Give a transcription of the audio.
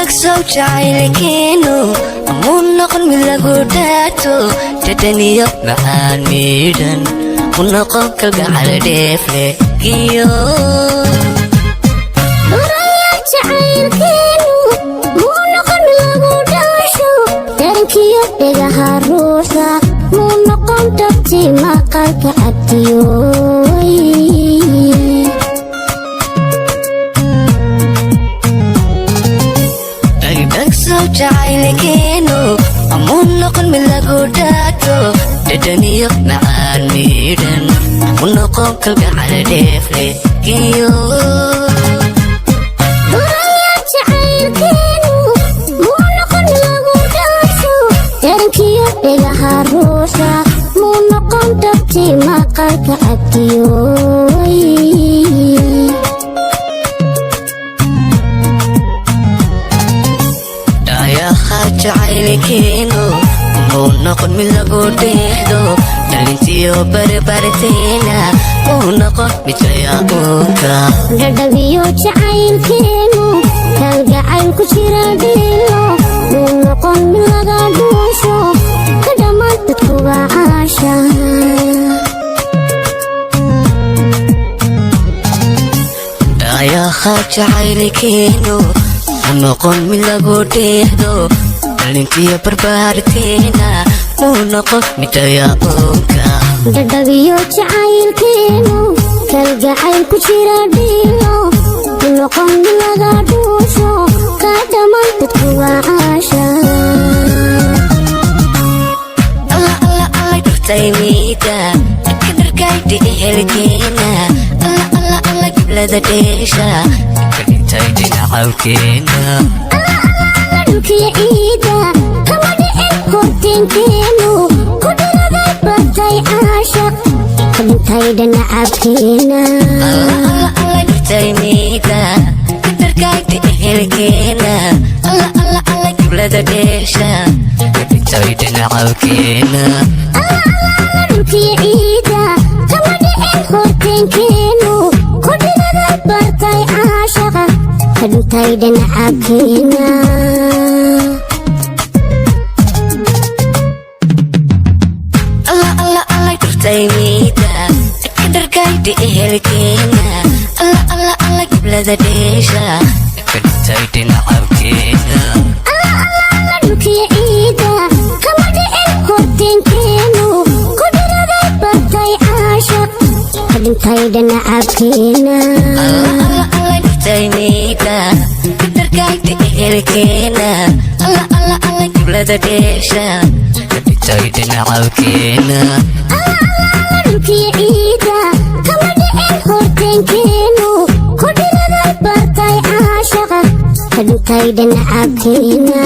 dhagso jacaylkeenu amuu noqon mid lagu dhaato dhadhaniyo macaan miidhan u noqon kalgacal dheefle iyo dhuraya jacaylkeenu muu noqon mid lagu dhaasho darankiyo dhegaha ruuxa muu noqon dhabti maqalka cabdiyooy dhagso jacaylkeenu amuu noqon mid lagu dhaato dhadhaniyo macaan miidhan u noqon kalgacal dheefle iyo dhuraya jacaylkeenu muu noqon mid lagu dhaasho darankiyo dhegaha ruuxa muu noqon dhabti maqalka cabdiyooy dhayaha jacaylkeenu muu noqon mid lagu dheehdo dhalintiyo barbarteena muu noqon mid layaquunka dhadhabiyo jacaylkeenu kalgacayl ku jira dhiilo muu noqon mid laga dhuusho ka dhammaan dadkuba caasha dhayaha jacaylkeenu muu noqon mid lagu dheehdo dhalintiyo barbarteena muu noqon mid layaquunka dhadhabiyo jacaylkeenu kalgacayl ku jira dhiilo muu noqon mid laga dhuusho ka dhammaan dadkuba caasha alla dhurtaymiida kadarkaydi ehelkeena alla giblada dheesha kadhintay dhinacawkeena dhulkiyo ciida kama dhicin horteenkeenu ku dhiraday batay caashaq ka dhintay dhanacabkeena alla dhurtaymiida kadarkaydi ehelkeena alla giblada dheesha kadhintay dhinacawkeena dhulkiyo ciida kama dhicin horteenkeenu ku dhiraday batay caashaqa ka dhintay dhanacabkeena alla dhurtaymiida kadarkaydi ehelkeena alla giblada dheesha kadhintay dhinacawkeena dhulkiyo ciida kama dhicin horteenkeenu ku dhiraday batay caashaq ka dhintay dhanacabkeena alla dhurtaymiida kadarkaydi ehelkeena alla giblada dheesha kadhintay dhinacawkeena dhulkiyo ciida kama dhicin horteenkeenu ku dhiraday batay caashaqa ka dhintay dhanacabkeena